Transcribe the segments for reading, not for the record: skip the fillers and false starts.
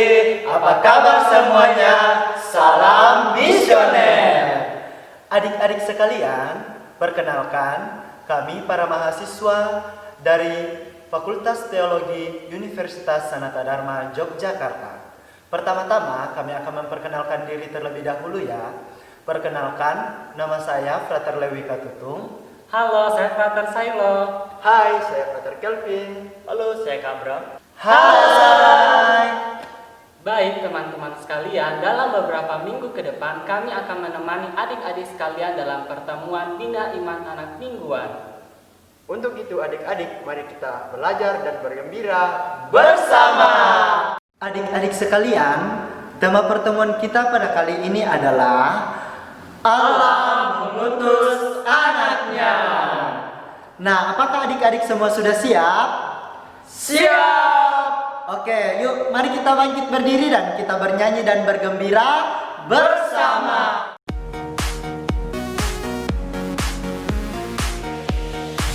adik-adik, apa kabar semuanya? Salam misioner. Adik-adik sekalian, perkenalkan kami para mahasiswa dari Fakultas Teologi Universitas Sanata Dharma Yogyakarta. Pertama-tama kami akan memperkenalkan diri terlebih dahulu ya. Perkenalkan, nama saya Frater Lewi Katutung. Halo, saya Frater Sailo. Hai, saya Frater Kelvin. Halo, saya Kabram. Hai. Baik teman-teman sekalian, dalam beberapa minggu ke depan kami akan menemani adik-adik sekalian dalam pertemuan Bina Iman Anak Mingguan. Untuk itu adik-adik, mari kita belajar dan bergembira bersama. Adik-adik sekalian, tema pertemuan kita pada kali ini adalah Allah mengutus anaknya. Nah, apakah adik-adik semua sudah siap? Siap! Oke, yuk mari kita bangkit berdiri dan kita bernyanyi dan bergembira bersama.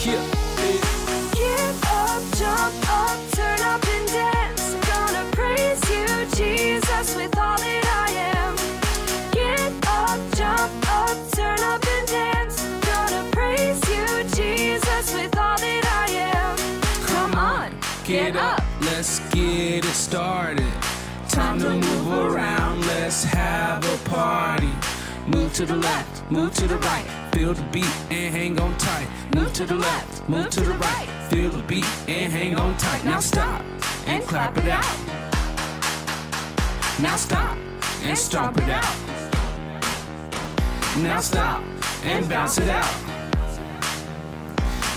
Get up, jump up, turn up and dance. Gonna praise you, Jesus, with all that I am. Get up, jump up, turn up and dance. Gonna praise you, Jesus, with all that I am. Come on, get up. Let's get it started. Time to move around, let's have a party. Move to the left, move to the right, feel the beat and hang on tight. Move to the left, move to the right, feel the beat and hang on tight. Now stop and clap it out. Now stop and stomp it out. Now stop and bounce it out.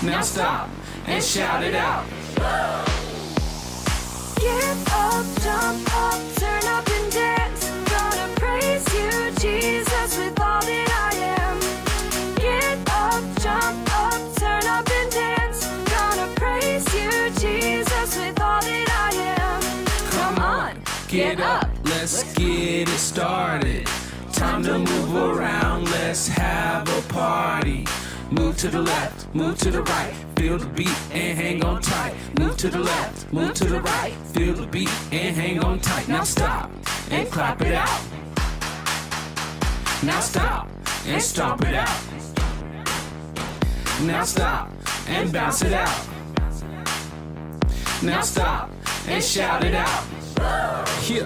Now stop and shout it out. Get up, jump up, turn up and dance. Gonna praise you, Jesus, with all that I am. Get up, jump up, turn up and dance. Gonna praise you, Jesus, with all that I am. Come on, Get up, let's get it started. Time to move around, let's have a party. Move to the left, move to the right, feel the beat and hang on tight. Move to the left, move to the right, feel the beat and hang on tight. Now stop and clap it out. Now stop and stomp it out. Now stop and bounce it out. Now stop and shout it out. Yeah.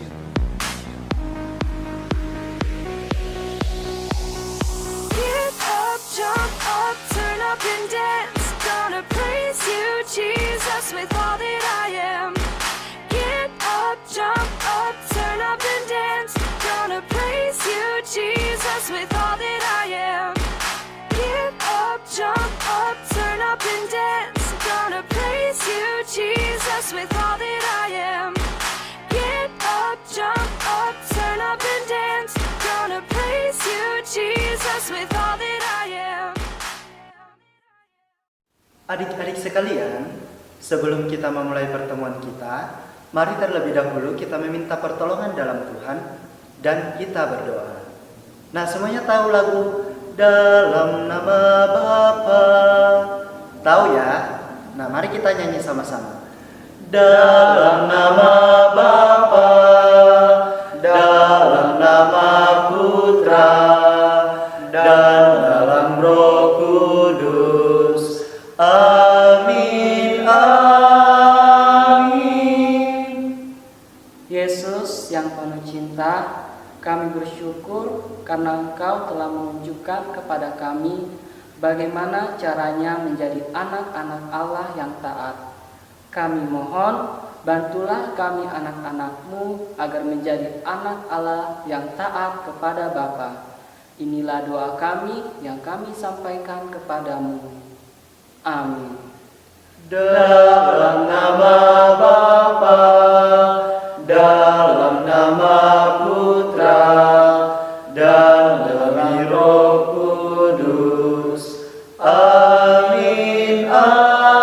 get up, jump up, turn up and dance. Gonna praise you, Jesus, with all that I am. Get up, jump up, turn up and dance. Gonna praise you, Jesus, with all that I am. Get up, jump up, turn up and dance. Gonna praise you, Jesus, with all that I am. Get up, jump up, turn up and dance. Gonna praise you, Jesus, with all that I am. Adik-adik sekalian, sebelum kita memulai pertemuan kita, mari terlebih dahulu kita meminta pertolongan dalam Tuhan dan kita berdoa. Nah, semuanya tahu lagu Dalam Nama Bapa? Tahu ya? Nah, mari kita nyanyi sama-sama. Dalam nama Bapa, dalam nama Putra, dan dalam Roh Kudus. Amin, amin. Yesus yang penuh cinta, kami bersyukur karena Engkau telah menunjukkan kepada kami bagaimana caranya menjadi anak-anak Allah yang taat. Kami mohon, bantulah kami anak-anak-Mu agar menjadi anak Allah yang taat kepada Bapa. Inilah doa kami yang kami sampaikan kepadamu. Amin. Dalam nama Bapa, dalam nama Putra, dan demi Roh Kudus. Amin, amin.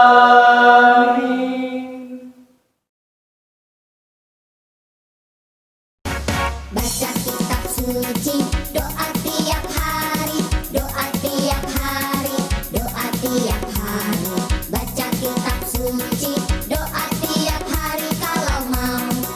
Baca kitab suci, doa tiap hari, doa tiap hari, doa tiap hari. Baca kitab suci, doa tiap hari kalau mampu.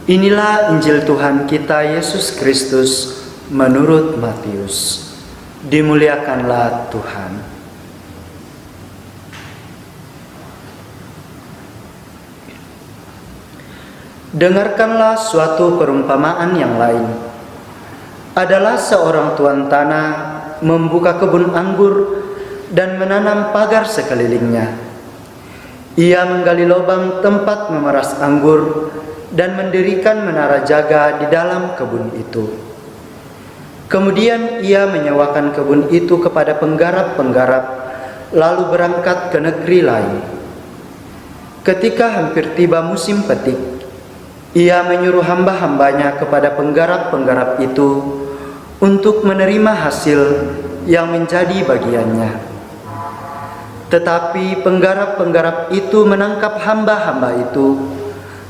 Inilah Injil Tuhan kita Yesus Kristus menurut Matius. Dimuliakanlah Tuhan. Dengarkanlah suatu perumpamaan yang lain. Adalah seorang tuan tanah membuka kebun anggur dan menanam pagar sekelilingnya. Ia menggali lubang tempat memeras anggur dan mendirikan menara jaga di dalam kebun itu. Kemudian ia menyewakan kebun itu kepada penggarap-penggarap, lalu berangkat ke negeri lain. Ketika hampir tiba musim petik, ia menyuruh hamba-hambanya kepada penggarap-penggarap itu untuk menerima hasil yang menjadi bagiannya. Tetapi penggarap-penggarap itu menangkap hamba-hamba itu.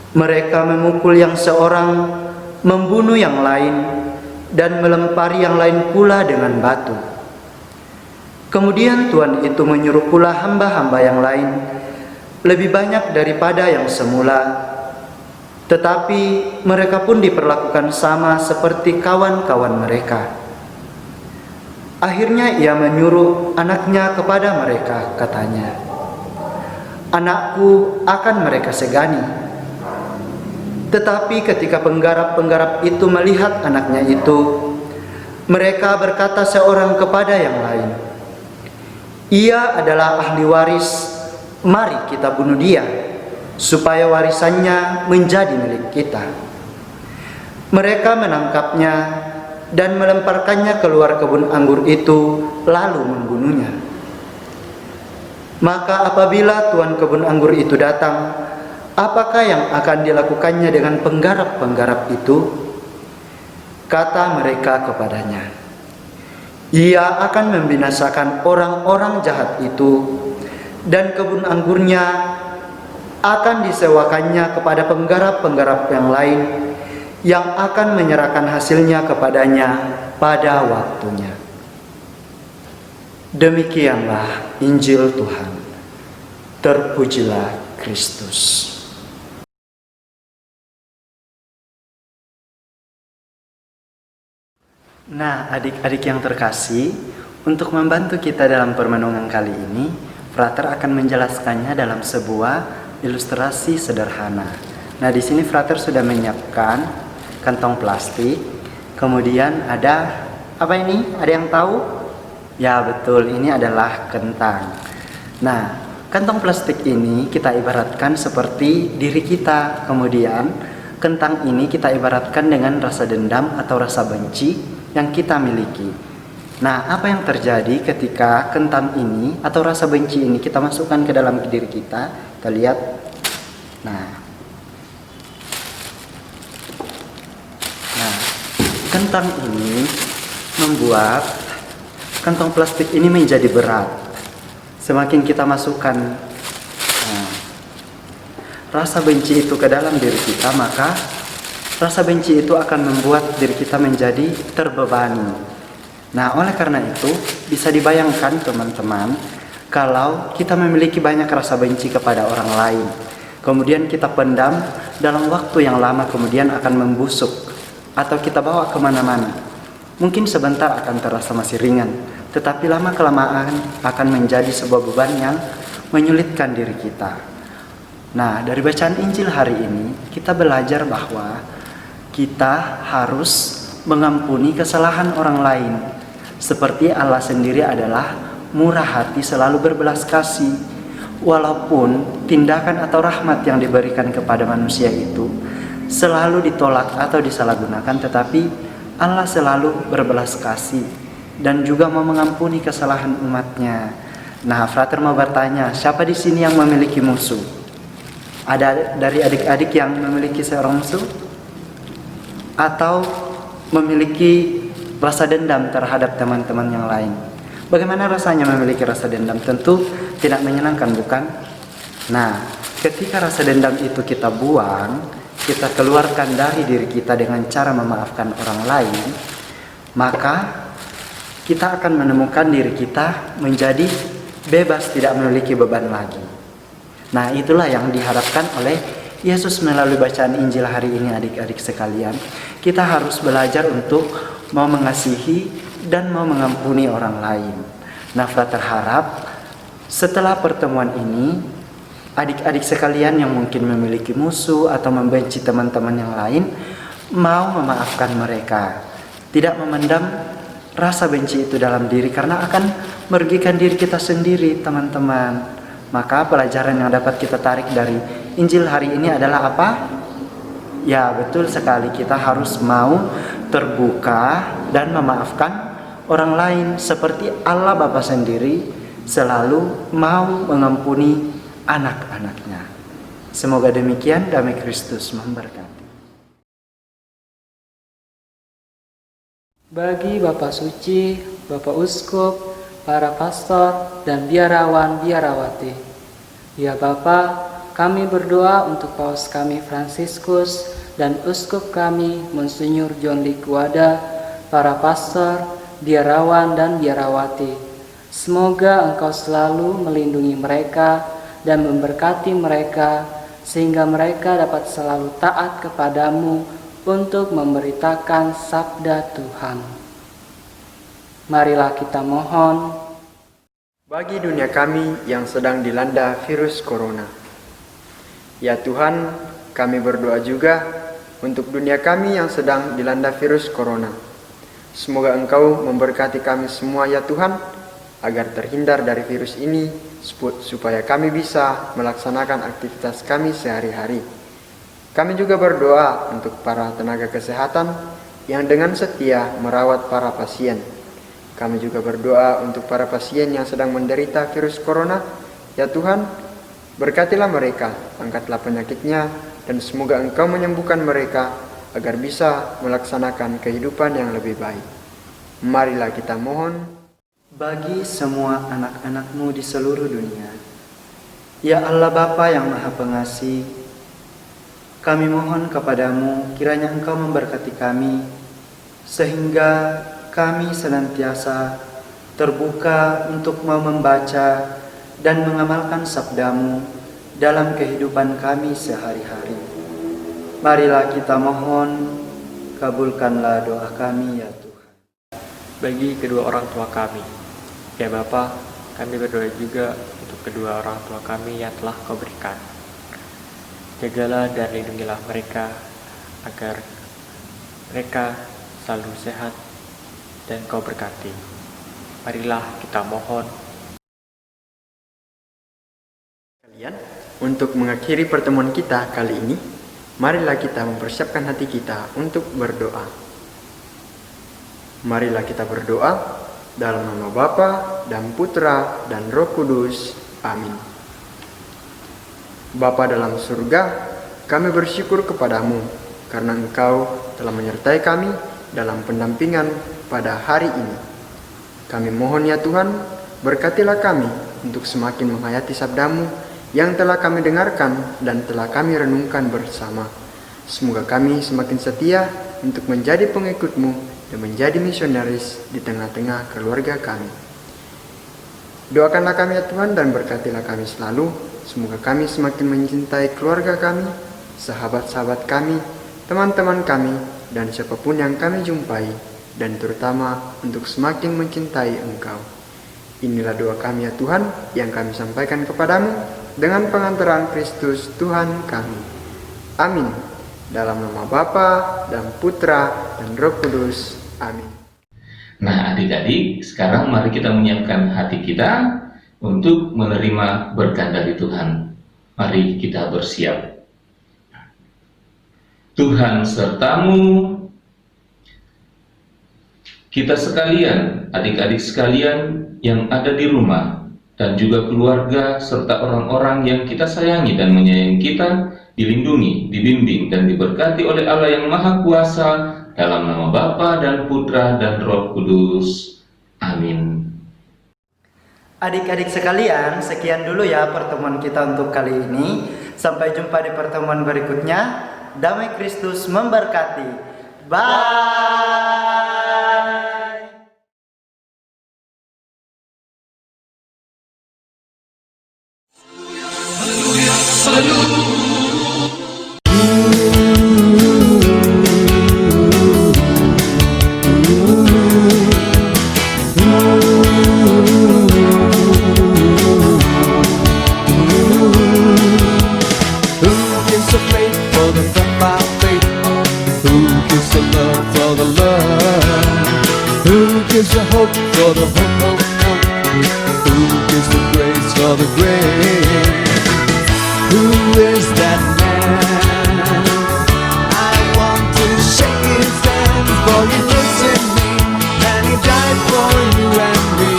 Mereka memukul yang seorang, membunuh yang lain, dan melempari yang lain pula dengan batu. Kemudian tuan itu menyuruh pula hamba-hamba yang lain, lebih banyak daripada yang semula. Tetapi mereka pun diperlakukan sama seperti kawan-kawan mereka. Akhirnya ia menyuruh anaknya kepada mereka, katanya, "Anakku akan mereka segani." Tetapi ketika penggarap-penggarap itu melihat anaknya itu, mereka berkata seorang kepada yang lain, "Ia adalah ahli waris, mari kita bunuh dia, supaya warisannya menjadi milik kita." Mereka menangkapnya dan melemparkannya keluar kebun anggur itu, lalu membunuhnya. Maka apabila tuan kebun anggur itu datang, apakah yang akan dilakukannya dengan penggarap-penggarap itu? Kata mereka kepadanya, "Ia akan membinasakan orang-orang jahat itu, dan kebun anggurnya akan disewakannya kepada penggarap-penggarap yang lain, yang akan menyerahkan hasilnya kepadanya pada waktunya." Demikianlah Injil Tuhan. Terpujilah Kristus. Nah, adik-adik yang terkasih, untuk membantu kita dalam permenungan kali ini, Frater akan menjelaskannya dalam sebuah ilustrasi sederhana. Nah, di sini Frater sudah menyiapkan kantong plastik. Kemudian ada apa ini? Ada yang tahu? Ya, betul, ini adalah kentang. Nah, kantong plastik ini kita ibaratkan seperti diri kita. Kemudian kentang ini kita ibaratkan dengan rasa dendam atau rasa benci yang kita miliki. Nah, apa yang terjadi ketika kentang ini atau rasa benci ini kita masukkan ke dalam diri kita? Kita lihat. Nah, kentang ini membuat kantong plastik ini menjadi berat. Semakin kita masukkan rasa benci itu ke dalam diri kita, maka rasa benci itu akan membuat diri kita menjadi terbebani. Nah, oleh karena itu bisa dibayangkan teman-teman, kalau kita memiliki banyak rasa benci kepada orang lain, kemudian kita pendam dalam waktu yang lama, kemudian akan membusuk atau kita bawa kemana-mana. Mungkin sebentar akan terasa masih ringan, tetapi lama-kelamaan akan menjadi sebuah beban yang menyulitkan diri kita. Nah, dari bacaan Injil hari ini kita belajar bahwa kita harus mengampuni kesalahan orang lain. Seperti Allah sendiri adalah murah hati, selalu berbelas kasih. Walaupun tindakan atau rahmat yang diberikan kepada manusia itu selalu ditolak atau disalahgunakan, tetapi Allah selalu berbelas kasih dan juga mau mengampuni kesalahan umatnya. Nah, Frater mau bertanya, siapa di sini yang memiliki musuh? Ada dari adik-adik yang memiliki seorang musuh? Atau memiliki rasa dendam terhadap teman-teman yang lain? Bagaimana rasanya memiliki rasa dendam? Tentu tidak menyenangkan, bukan? Nah, ketika rasa dendam itu kita buang, kita keluarkan dari diri kita dengan cara memaafkan orang lain, maka kita akan menemukan diri kita menjadi bebas, tidak memiliki beban lagi. Nah, itulah yang diharapkan oleh Yesus melalui bacaan Injil hari ini adik-adik sekalian, kita harus belajar untuk mau mengasihi dan mau mengampuni orang lain. Nafra terharap setelah pertemuan ini, adik-adik sekalian yang mungkin memiliki musuh atau membenci teman-teman yang lain, mau memaafkan mereka. Tidak memendam rasa benci itu dalam diri, karena akan merugikan diri kita sendiri, teman-teman. Maka pelajaran yang dapat kita tarik dari Injil hari ini adalah apa? Ya, betul sekali, kita harus mau terbuka dan memaafkan orang lain seperti Allah Bapa sendiri selalu mau mengampuni anak-anaknya. Semoga demikian, damai Kristus memberkati. Bagi Bapak Suci, Bapak Uskup, para pastor, dan biarawan-biarawati, ya Bapak, kami berdoa untuk Paus kami Fransiskus dan Uskup kami Monsinyur John Likwada, para pastor, biarawan, dan biarawati. Semoga Engkau selalu melindungi mereka dan memberkati mereka, sehingga mereka dapat selalu taat kepadamu untuk memberitakan sabda Tuhan. Marilah kita mohon. Bagi dunia kami yang sedang dilanda virus corona, ya Tuhan, kami berdoa juga untuk dunia kami yang sedang dilanda virus corona. Semoga Engkau memberkati kami semua ya Tuhan, agar terhindar dari virus ini, supaya kami bisa melaksanakan aktivitas kami sehari-hari. Kami juga berdoa untuk para tenaga kesehatan yang dengan setia merawat para pasien. Kami juga berdoa untuk para pasien yang sedang menderita virus corona. Ya Tuhan, berkatilah mereka, angkatlah penyakitnya, dan semoga Engkau menyembuhkan mereka agar bisa melaksanakan kehidupan yang lebih baik. Marilah kita mohon. Bagi semua anak-anak-Mu di seluruh dunia, ya Allah Bapa yang Maha Pengasih, kami mohon kepadamu kiranya Engkau memberkati kami, sehingga kami senantiasa terbuka untuk mau membaca dan mengamalkan sabdamu dalam kehidupan kami sehari-hari. Marilah kita mohon, kabulkanlah doa kami ya Tuhan. Bagi kedua orang tua kami, ya Bapa, kami berdoa juga untuk kedua orang tua kami yang telah Kau berikan. Jagalah dan lindungilah mereka agar mereka selalu sehat dan Kau berkati. Marilah kita mohon. Kalian, untuk mengakhiri pertemuan kita kali ini, marilah kita mempersiapkan hati kita untuk berdoa. Marilah kita berdoa dalam nama Bapa dan Putra dan Roh Kudus. Amin. Bapa dalam surga, kami bersyukur kepadamu karena Engkau telah menyertai kami dalam pendampingan pada hari ini. Kami mohon ya Tuhan, berkatilah kami untuk semakin menghayati sabdamu yang telah kami dengarkan dan telah kami renungkan bersama. Semoga kami semakin setia untuk menjadi pengikut-Mu dan menjadi misionaris di tengah-tengah keluarga kami. Doakanlah kami ya Tuhan dan berkatilah kami selalu. Semoga kami semakin mencintai keluarga kami, sahabat-sahabat kami, teman-teman kami, dan siapapun yang kami jumpai, dan terutama untuk semakin mencintai Engkau. Inilah doa kami ya Tuhan yang kami sampaikan kepadamu dengan pengantaran Kristus Tuhan kami. Amin. Dalam nama Bapa dan Putra dan Roh Kudus. Amin. Nah adik-adik, sekarang mari kita menyiapkan hati kita untuk menerima berkat dari Tuhan. Mari kita bersiap. Tuhan sertamu. Kita sekalian, adik-adik sekalian yang ada di rumah, dan juga keluarga serta orang-orang yang kita sayangi dan menyayangi kita, dilindungi, dibimbing, dan diberkati oleh Allah yang Maha Kuasa, dalam nama Bapa dan Putra dan Roh Kudus. Amin. Adik-adik sekalian, sekian dulu ya pertemuan kita untuk kali ini. Sampai jumpa di pertemuan berikutnya. Damai Kristus memberkati. Bye. Hallelujah. gives the hope for the hope? Who gives the grace for the grace? Who is that man? I want to shake his hand, for he lives in me, and he died for you and me.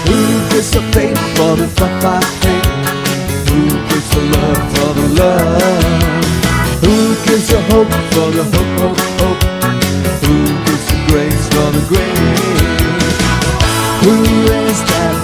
Who gives the faith for the faith? Who gives the love for the love? Who gives the hope for the hope? Who gives the grace for the grace? Who is that